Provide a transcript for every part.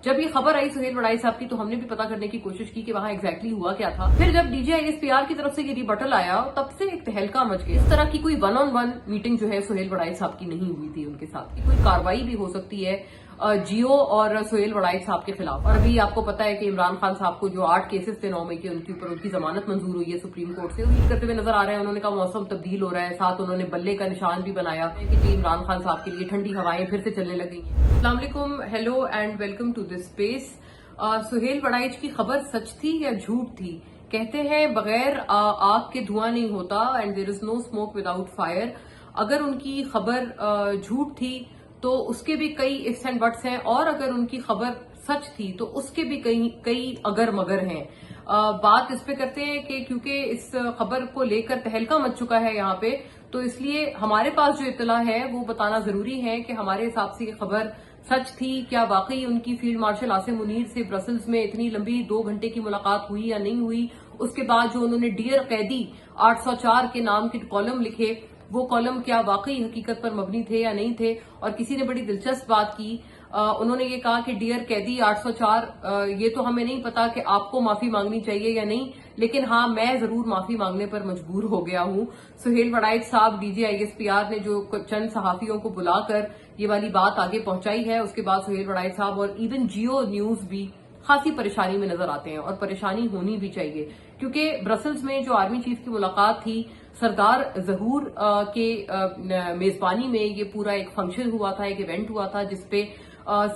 جب یہ خبر آئی سہیل وڑائی صاحب کی تو ہم نے بھی پتا کرنے کی کوشش کی کہ وہاں ایگزیکٹلی ہوا کیا تھا. پھر جب DGISPR کی طرف سے یہ ریبٹل آیا تب سے ایک تہلکہ مچ گیا. اس طرح کی کوئی 1-on-1 میٹنگ جو ہے سہیل وڑائی صاحب کی نہیں ہوئی تھی ان کے ساتھ. کوئی کاروائی بھی ہو سکتی ہے جیو اور سہیل وڑائی صاحب کے خلاف. اور ابھی آپ کو پتا ہے کہ عمران خان صاحب کو جو 8 کیسز تھے 9 مئی کے ان کے اوپر ان کی ضمانت منظور ہوئی ہے سپریم کورٹ سے. امید کرتے ہوئے نظر آ رہے ہیں. انہوں نے کہا موسم تبدیل ہو رہا ہے. ساتھ انہوں نے بلے کا نشان بھی بنایا کہ جی عمران خان صاحب کے لیے ٹھنڈی ہوائیں پھر سے چلنے لگ گئی ہیں. السلام علیکم, hello and welcome to this space. Sohail Warraich کی خبر سچ تھی یا جھوٹ تھی؟ کہتے ہیں بغیر آگ کے دھواں نہیں ہوتا and there is no smoke without fire. اگر ان کی خبر جھوٹ تھی تو اس کے بھی کئی ifs اینڈ بٹس ہیں, اور اگر ان کی خبر سچ تھی تو اس کے بھی کئی اگر مگر ہیں. بات اس پہ کرتے ہیں کہ کیونکہ اس خبر کو لے کر تہلکہ مچ چکا ہے یہاں پہ, تو اس لیے ہمارے پاس جو اطلاع ہے وہ بتانا ضروری ہے کہ ہمارے حساب سے یہ خبر سچ تھی. کیا واقعی ان کی فیلڈ مارشل عاصم منیر سے برسلز میں اتنی لمبی 2 گھنٹے کی ملاقات ہوئی یا نہیں ہوئی؟ اس کے بعد جو انہوں نے ڈیئر قیدی 804 کے نام کے کالم لکھے, وہ کالم کیا واقعی حقیقت پر مبنی تھے یا نہیں تھے؟ اور کسی نے بڑی دلچسپ بات کی, انہوں نے یہ کہا کہ ڈیئر قیدی 804, یہ تو ہمیں نہیں پتا کہ آپ کو معافی مانگنی چاہیے یا نہیں, لیکن ہاں میں ضرور معافی مانگنے پر مجبور ہو گیا ہوں. سہیل وڑائچ صاحب DGISPR نے جو چند صحافیوں کو بلا کر یہ والی بات آگے پہنچائی ہے, اس کے بعد سہیل وڑائچ صاحب اور ایون جیو نیوز بھی خاصی پریشانی میں نظر آتے ہیں, اور پریشانی ہونی بھی چاہیے کیونکہ برسلز میں جو آرمی چیف کی ملاقات تھی سردار ظہور کے میزبانی میں, یہ پورا ایک فنکشن ہوا تھا, ایک ایونٹ ہوا تھا جس پہ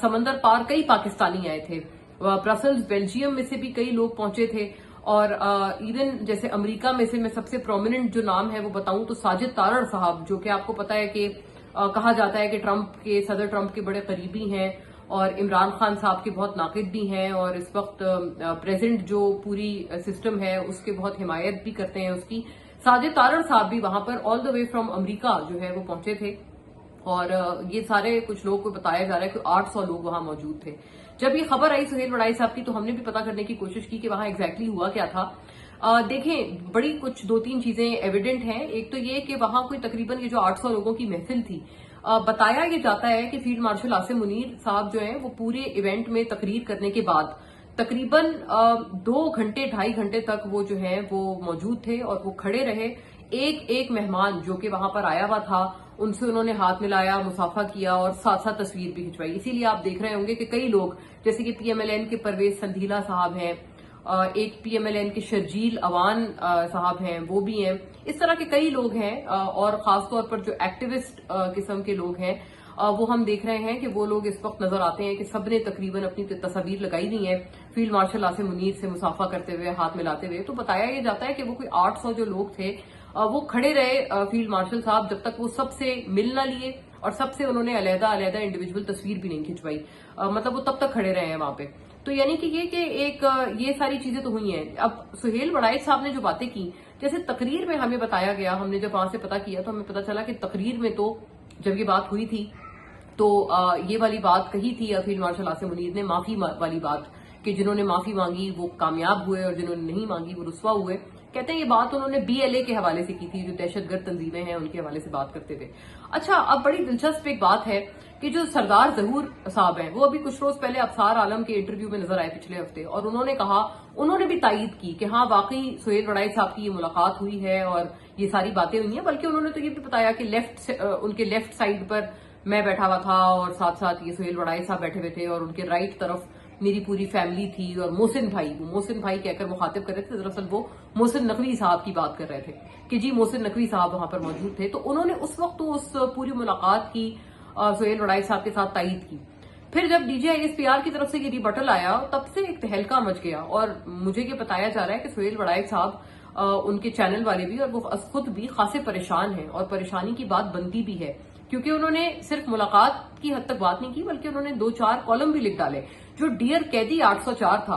سمندر پار کئی پاکستانی آئے تھے. برسلز بیلجیم میں سے بھی کئی لوگ پہنچے تھے, اور ایون جیسے امریکہ میں سے میں سب سے پرومیننٹ جو نام ہے وہ بتاؤں تو ساجد تارڑ صاحب, جو کہ آپ کو پتا ہے کہ کہا جاتا ہے کہ صدر ٹرمپ کے بڑے قریبی ہیں اور عمران خان صاحب کے بہت ناقد بھی ہیں, اور اس وقت پریزنٹ جو پوری سسٹم ہے اس کے بہت حمایت بھی کرتے ہیں اس کی. ساجد تارڑ صاحب بھی وہاں پر آل دا وے فرام امریکہ جو ہے وہ پہنچے تھے, اور یہ سارے کچھ لوگ کو بتایا جا رہا ہے کہ 800 لوگ وہاں موجود تھے. جب یہ خبر آئی سہیل وڑائی صاحب کی تو ہم نے بھی پتا کرنے کی کوشش کی کہ وہاں ایگزیکٹلی ہوا کیا تھا. دیکھیں بڑی کچھ 2-3 چیزیں ایویڈنٹ ہیں. ایک تو یہ کہ وہاں کوئی تقریباً یہ جو 800 لوگوں کی محفل تھی, بتایا یہ جاتا ہے کہ فیلڈ مارشل عاصم منیر صاحب جو ہیں وہ پورے ایونٹ میں تقریر کرنے کے بعد تقریباً 2 گھنٹے 2.5 گھنٹے تک وہ جو ہیں وہ موجود تھے, اور وہ کھڑے رہے. ایک مہمان جو کہ وہاں پر آیا ہوا تھا ان سے انہوں نے ہاتھ ملایا, مصافحہ کیا اور ساتھ ساتھ تصویر بھی کھنچوائی. اسی لیے آپ دیکھ رہے ہوں گے کہ کئی لوگ جیسے کہ PMLN کے پرویز سندھیلا صاحب ہیں, ایک PMLN کے شرجیل اوان صاحب ہیں, وہ بھی ہیں. اس طرح کے کئی لوگ ہیں, اور خاص طور پر جو ایکٹیوسٹ قسم کے لوگ ہیں وہ ہم دیکھ رہے ہیں کہ وہ لوگ اس وقت نظر آتے ہیں کہ سب نے تقریباً اپنی تصاویر لگائی ہوئی ہیں فیلڈ مارشل عاصم منیر سے مصافحہ کرتے ہوئے, ہاتھ ملاتے ہوئے. تو بتایا یہ جاتا ہے کہ وہ کوئی 800 جو لوگ تھے وہ کھڑے رہے فیلڈ مارشل صاحب جب تک وہ سب سے مل نہ لیے, اور سب سے انہوں نے علیحدہ انڈیویجول تصویر بھی نہیں کھنچوائی, مطلب وہ تب تک کھڑے رہے ہیں وہاں پہ. تو یعنی کہ یہ ساری چیزیں تو ہوئی ہیں. اب سہیل وڑائچ صاحب نے جو باتیں کی, جیسے تقریر میں ہمیں بتایا گیا, ہم نے جب وہاں سے پتا کیا تو ہمیں پتا چلا کہ تقریر میں تو جب یہ بات ہوئی تھی تو یہ والی بات کہی تھی فیلڈ مارشل عاصم منیر نے, معافی والی بات, کہ جنہوں نے معافی مانگی وہ کامیاب ہوئے اور جنہوں نے نہیں مانگی وہ رسوا ہوئے. کہتے ہیں یہ بات انہوں نے BLA کے حوالے سے کی تھی, جو دہشت گرد تنظیمیں ہیں ان کے حوالے سے بات کرتے تھے. اچھا, اب بڑی دلچسپ ایک بات ہے کہ جو سردار ظہور صاحب ہیں وہ ابھی کچھ روز پہلے ابصار عالم کے انٹرویو میں نظر آئے پچھلے ہفتے, اور انہوں نے بھی تائید کی کہ ہاں واقعی سہیل وڑائچ صاحب کی یہ ملاقات ہوئی ہے اور یہ ساری باتیں ہوئی ہیں. بلکہ انہوں نے تو یہ بھی بتایا کہ ان کے لیفٹ سائڈ پر میں بیٹھا ہوا تھا اور ساتھ ساتھ یہ سہیل وڑائچ صاحب بیٹھے ہوئے تھے, اور ان کے رائٹ طرف میری پوری فیملی تھی, اور محسن بھائی کہہ کر مخاطب کر رہے تھے, دراصل وہ محسن نقوی صاحب کی بات کر رہے تھے کہ جی محسن نقوی صاحب وہاں پر موجود تھے. تو انہوں نے اس وقت تو اس پوری ملاقات کی سہیل وڑائچ صاحب کے ساتھ تائید کی. پھر جب DGISPR کی طرف سے یہ ریبٹل آیا تب سے ایک تہلکہ مچ گیا, اور مجھے یہ بتایا جا رہا ہے کہ سہیل وڑائچ صاحب ان کے چینل والے بھی اور وہ خود بھی خاصے پریشان ہیں, اور پریشانی کی بات بنتی بھی ہے کیونکہ انہوں نے صرف ملاقات کی حد تک بات نہیں کی بلکہ انہوں نے 2-4 کالم بھی لکھ ڈالے. جو ڈیئر قیدی 804 تھا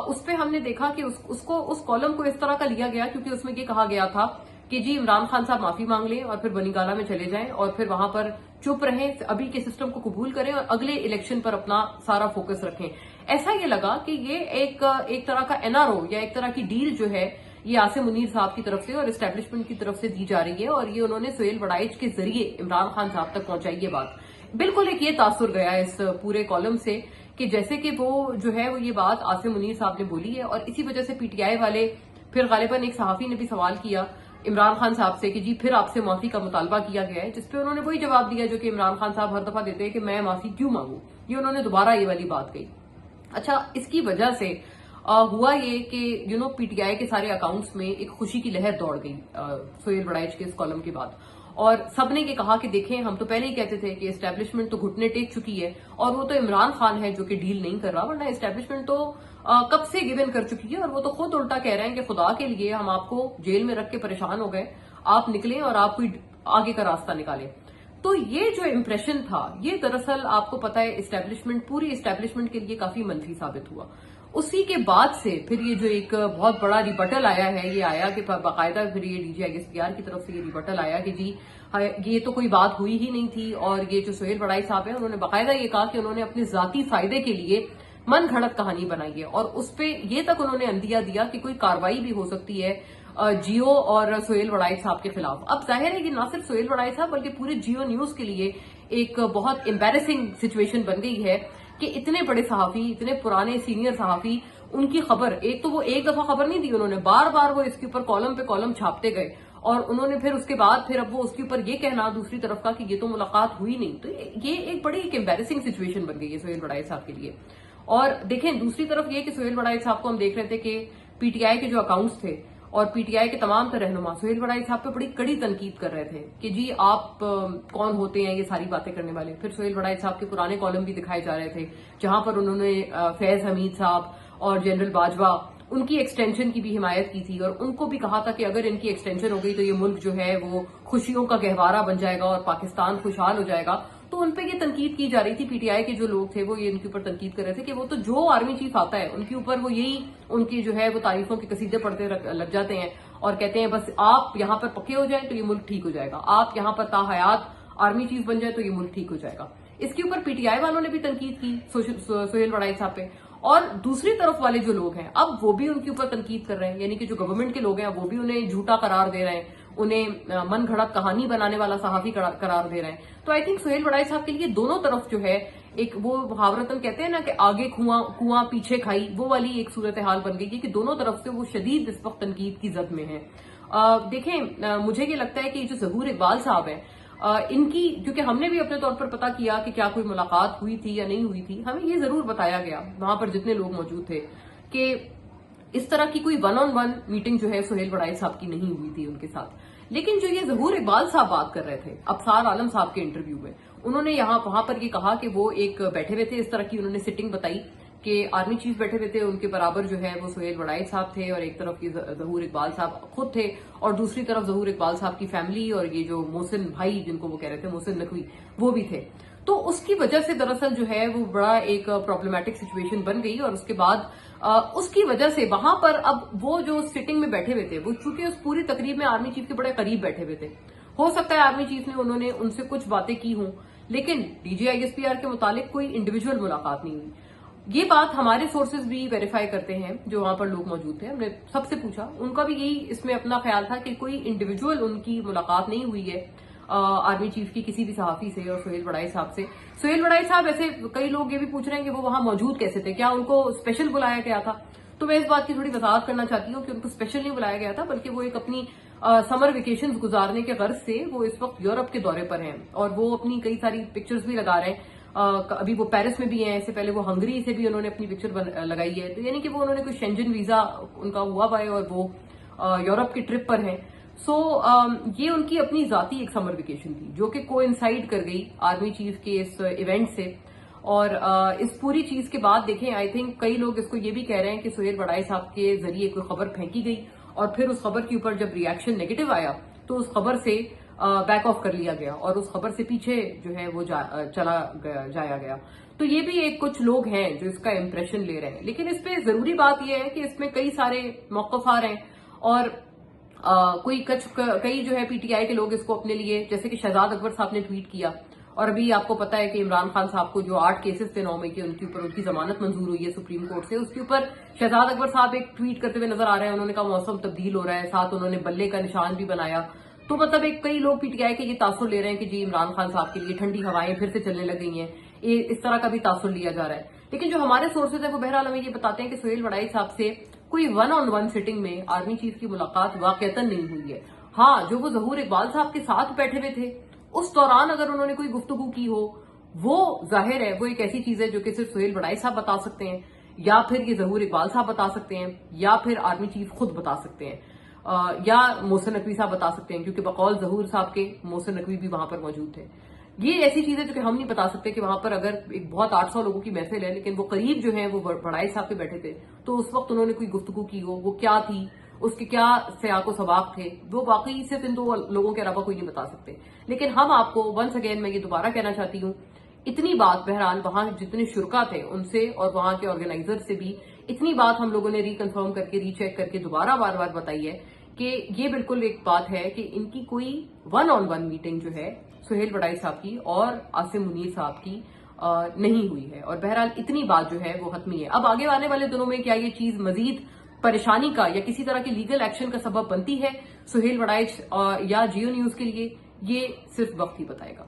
اس پہ ہم نے دیکھا کہ اس کالم کو اس طرح کا لیا گیا کیونکہ اس میں یہ کہا گیا تھا کہ جی عمران خان صاحب معافی مانگ لیں اور پھر بنی گالہ میں چلے جائیں اور پھر وہاں پر چپ رہیں, ابھی کے سسٹم کو قبول کریں اور اگلے الیکشن پر اپنا سارا فوکس رکھیں. ایسا یہ لگا کہ یہ ایک طرح کا NRO یا ایک طرح کی ڈیل جو ہے یہ عاصم منیر صاحب کی طرف سے اور اسٹیبلشمنٹ کی طرف سے دی جا رہی ہے, اور یہ انہوں نے سہیل وڑائچ کے ذریعے عمران خان صاحب تک پہنچائی یہ بات. بالکل ایک یہ تاثر گیا اس پورے کالم سے کہ جیسے کہ وہ جو ہے وہ یہ بات عاصم منیر صاحب نے بولی ہے، اور اسی وجہ سے پی ٹی آئی والے پھر غالباً ایک صحافی نے بھی سوال کیا عمران خان صاحب سے کہ جی پھر آپ سے معافی کا مطالبہ کیا گیا ہے، جس پہ انہوں نے وہی جواب دیا جو کہ عمران خان صاحب ہر دفعہ دیتے ہیں کہ میں معافی کیوں مانگوں. یہ انہوں نے دوبارہ یہ والی بات کہی. اچھا، اس کی وجہ سے ہوا یہ کہ پی ٹی آئی کے سارے اکاؤنٹس میں ایک خوشی کی لہر دوڑ گئی سہیل وڑائچ کے اس کالم کے بعد، اور سب نے یہ کہا کہ دیکھیں ہم تو پہلے ہی کہتے تھے کہ اسٹیبلشمنٹ تو گھٹنے ٹیک چکی ہے، اور وہ تو عمران خان ہے جو کہ ڈیل نہیں کر رہا، ورنہ اسٹیبلشمنٹ تو کب سے گیو ان کر چکی ہے، اور وہ تو خود الٹا کہہ رہے ہیں کہ خدا کے لیے ہم آپ کو جیل میں رکھ کے پریشان ہو گئے، آپ نکلیں اور آپ کوئی آگے کا راستہ نکالیں. تو یہ جو امپریشن تھا یہ دراصل آپ کو پتا ہے اسٹیبلشمنٹ، پوری اسٹیبلشمنٹ کے لیے کافی منفی ثابت ہوا. اسی کے بعد سے پھر یہ جو ایک بہت بڑا ریبٹل آیا ہے، یہ آیا کہ باقاعدہ پھر یہ D G I S P R کی طرف سے یہ ریبٹل آیا کہ جی یہ تو کوئی بات ہوئی ہی نہیں تھی، اور یہ جو سہیل وڑائچ صاحب ہیں انہوں نے باقاعدہ یہ کہا کہ انہوں نے اپنے ذاتی فائدے کے لیے من گھڑت کہانی بنائی ہے، اور اس پہ یہ تک انہوں نے اندیا دیا کہ کوئی کاروائی بھی ہو سکتی ہے جیو اور سہیل وڑائچ صاحب کے خلاف. اب ظاہر ہے کہ نہ صرف سہیل وڑائچ صاحب بلکہ پورے جیو نیوز کے لیے ایک بہت امبیرسنگ سچویشن بن گئی ہے کہ اتنے بڑے صحافی، اتنے پرانے سینئر صحافی، ان کی خبر ایک تو وہ ایک دفعہ خبر نہیں دی انہوں نے، بار بار وہ اس کے اوپر کالم پہ کالم چھاپتے گئے، اور انہوں نے پھر اس کے بعد پھر اب وہ اس کے اوپر یہ کہنا دوسری طرف کا کہ یہ تو ملاقات ہوئی نہیں. تو یہ ایک بڑی ایک امبیرسنگ سچویشن بن گئی ہے سہیل وڑائچ صاحب کے لیے. اور دیکھیں دوسری طرف یہ کہ سہیل وڑائچ صاحب کو ہم دیکھ رہے تھے کہ پی ٹی آئی کے جو اکاؤنٹس تھے اور پی ٹی آئی کے تمام تر رہنما سہیل وڑائچ صاحب پہ بڑی کڑی تنقید کر رہے تھے کہ جی آپ کون ہوتے ہیں یہ ساری باتیں کرنے والے. پھر سہیل وڑائچ صاحب کے پرانے کالم بھی دکھائے جا رہے تھے جہاں پر انہوں نے فیض حمید صاحب اور جنرل باجوہ ان کی ایکسٹینشن کی بھی حمایت کی تھی، اور ان کو بھی کہا تھا کہ اگر ان کی ایکسٹینشن ہو گئی تو یہ ملک جو ہے وہ خوشیوں کا گہوارہ بن جائے گا اور پاکستان خوشحال ہو جائے گا. تو ان پہ یہ تنقید کی جا رہی تھی، پی ٹی آئی کے جو لوگ تھے وہ یہ ان کے اوپر تنقید کر رہے تھے کہ وہ تو جو آرمی چیف آتا ہے ان کے اوپر وہ یہی ان کی جو ہے وہ تعریفوں کے قصیدے پڑھتے لگ جاتے ہیں اور کہتے ہیں بس آپ یہاں پر پکے ہو جائیں تو یہ ملک ٹھیک ہو جائے گا، آپ یہاں پر تاحیات آرمی چیف بن جائے تو یہ ملک ٹھیک ہو جائے گا. اس کے اوپر پی ٹی آئی والوں نے بھی تنقید کی سہیل وڑائچ صاحب پہ، اور دوسری طرف والے جو لوگ ہیں اب وہ بھی ان کے اوپر تنقید کر رہے ہیں، یعنی کہ جو گورنمنٹ کے لوگ ہیں وہ بھی انہیں جھوٹا قرار دے رہے ہیں، انہیں من گھڑت کہانی بنانے والا صحافی قرار دے رہے ہیں. تو آئی تھنک سہیل وڑائچ صاحب کے لیے دونوں طرف جو ہے ایک وہ محاورتاً کہتے ہیں نا کہ آگے کنواں پیچھے کھائی، وہ والی ایک صورتحال بن گئی کہ دونوں طرف سے وہ شدید اس وقت تنقید کی زد میں ہیں. دیکھیں مجھے یہ لگتا ہے کہ جو ظہور اقبال صاحب ہیں ان کی، کیونکہ ہم نے بھی اپنے طور پر پتا کیا کہ کیا کوئی ملاقات ہوئی تھی یا نہیں ہوئی تھی، ہمیں یہ ضرور بتایا گیا وہاں پر جتنے لوگ موجود تھے کہ اس طرح کی کوئی ون آن ون میٹنگ جو ہے سہیل وڑائچ صاحب کی نہیں ہوئی تھی ان کے ساتھ. لیکن جو یہ ظہور اقبال صاحب بات کر رہے تھے ابصار عالم صاحب کے انٹرویو میں، انہوں نے وہاں پر یہ کہا کہ وہ ایک بیٹھے ہوئے تھے، اس طرح کی انہوں نے سٹنگ بتائی کہ آرمی چیف بیٹھے ہوئے تھے، ان کے برابر جو ہے وہ سہیل وڑائچ صاحب تھے، اور ایک طرف یہ ظہور اقبال صاحب خود تھے، اور دوسری طرف ظہور اقبال صاحب کی فیملی اور یہ جو محسن بھائی جن کو وہ کہہ رہے تھے محسن نقوی وہ بھی تھے. تو اس کی وجہ سے دراصل جو ہے وہ بڑا ایک پرابلمٹک سچویشن بن گئی، اور اس کے بعد اس کی وجہ سے وہاں پر اب وہ جو سٹنگ میں بیٹھے ہوئے تھے وہ چونکہ اس پوری تقریب میں آرمی چیف کے بڑے قریب بیٹھے ہوئے تھے، ہو سکتا ہے آرمی چیف نے انہوں نے ان سے کچھ باتیں کی ہوں، لیکن D G I S P R کے متعلق کوئی انڈیویجول ملاقات نہیں ہوئی. یہ بات ہمارے سورسز بھی ویریفائی کرتے ہیں جو وہاں پر لوگ موجود تھے، ہم نے سب سے پوچھا، ان کا بھی یہی اس میں اپنا خیال تھا کہ کوئی انڈیویجول ان کی ملاقات نہیں ہوئی ہے آرمی چیف کی کسی بھی صحافی سے اور سہیل وڑائچ صاحب سے. سہیل وڑائچ صاحب ایسے کئی لوگ یہ بھی پوچھ رہے ہیں کہ وہ وہاں موجود کیسے تھے، کیا ان کو اسپیشل بلایا گیا تھا؟ تو میں اس بات کی تھوڑی وضاحت کرنا چاہتی ہوں کہ ان کو اسپیشل نہیں بلایا گیا تھا، بلکہ وہ ایک اپنی سمر ویکیشنز گزارنے کے غرض سے وہ اس وقت یورپ کے دورے پر ہیں، اور وہ اپنی کئی ساری پکچرز بھی لگا رہے ہیں. ابھی وہ پیرس میں بھی ہیں، اس سے پہلے وہ ہنگری سے بھی انہوں نے اپنی پکچر لگائی ہے، تو یعنی کہ وہ انہوں نے کوئی شینجن ویزا ان کا ہوا ہے اور وہ یورپ کی ٹرپ پر ہیں. سو یہ ان کی اپنی ذاتی ایک سمر ویکیشن تھی جو کہ کوئنسائڈ کر گئی آرمی چیف کے اس ایونٹ سے. اور اس پوری چیز کے بعد دیکھیں آئی تھنک کئی لوگ اس کو یہ بھی کہہ رہے ہیں کہ سہیل وڑائچ صاحب کے ذریعے کوئی خبر پھینکی گئی، اور پھر اس خبر کے اوپر جب ریئیکشن نیگیٹو آیا تو اس خبر سے بیک آف کر لیا گیا اور اس خبر سے پیچھے جو ہے وہ جایا گیا. تو یہ بھی ایک کچھ لوگ ہیں جو اس کا امپریشن لے رہے ہیں. لیکن اس پہ ضروری بات یہ ہے کہ اس میں کئی سارے موقف آ رہے ہیں، اور کئی جو ہے پی ٹی آئی کے لوگ اس کو اپنے لیے، جیسے کہ شہزاد اکبر صاحب نے ٹویٹ کیا، اور ابھی آپ کو پتا ہے کہ عمران خان صاحب کو جو 8 کیسز تھے 9 مئی کے، ان کے اوپر ان کی ضمانت منظور ہوئی ہے سپریم کورٹ سے، اس کے اوپر شہزاد اکبر صاحب ایک ٹویٹ کرتے ہوئے نظر آ رہے ہیں. انہوں نے کہا موسم تبدیل ہو رہا ہے، ساتھ انہوں نے بلے کا نشان بھی بنایا. تو مطلب ایک کئی لوگ پی ٹی آئی کے یہ تاثر لے رہے ہیں کہ جی عمران خان صاحب کے لیے ٹھنڈی ہوائیں پھر سے چلنے لگ گئی ہیں، اس طرح کا بھی تاثر لیا جا رہا ہے. لیکن جو ہمارے سورسز ہیں وہ بہرحال ہمیں یہ بتاتے ہیں کہ سہیل وڑائی صاحب سے کوئی 1-on-1 سیٹنگ میں آرمی چیف کی ملاقات واقعتاً نہیں ہوئی ہے. ہاں، جو وہ ظہور اقبال صاحب کے ساتھ بیٹھے ہوئے تھے اس دوران اگر انہوں نے کوئی گفتگو کی ہو، وہ ظاہر ہے وہ ایک ایسی چیز ہے جو کہ صرف سہیل وڑائی صاحب بتا سکتے ہیں، یا پھر یہ ظہور اقبال صاحب بتا سکتے ہیں، یا پھر آرمی چیف خود بتا سکتے ہیں، یا محسن نقوی صاحب بتا سکتے ہیں، کیونکہ بقول ظہور صاحب کے محسن نقوی بھی وہاں پر موجود تھے. یہ ایسی چیز ہے جو کہ ہم نہیں بتا سکتے کہ وہاں پر اگر ایک بہت 800 لوگوں کی محفل ہے لیکن وہ قریب جو ہیں وہ وڑائی صاحب کے بیٹھے تھے تو اس وقت انہوں نے کوئی گفتگو کی ہو، وہ کیا تھی، اس کے کیا سیاق و سباق تھے، وہ واقعی صرف ان دو لوگوں کے علاوہ کوئی نہیں بتا سکتے. لیکن ہم آپ کو ونس اگین میں یہ دوبارہ کہنا چاہتی ہوں، اتنی بات بہرحال وہاں جتنے شرکا تھے ان سے اور وہاں کے آرگنائزر سے بھی اتنی بات ہم لوگوں نے ریکنفرم کر کے ری چیک کر کے دوبارہ بار بار بتائی ہے کہ یہ بالکل ایک بات ہے کہ ان کی کوئی 1-on-1 میٹنگ جو ہے سہیل وڑائی صاحب کی اور عاصم منیر صاحب کی نہیں ہوئی ہے. اور بہرحال اتنی بات جو ہے وہ حتمی ہے. اب آگے آنے والے دنوں میں کیا یہ چیز مزید پریشانی کا یا کسی طرح کے لیگل ایکشن کا سبب بنتی ہے سہیل وڑائی یا جیو نیوز کے لیے، یہ صرف وقت ہی بتائے گا.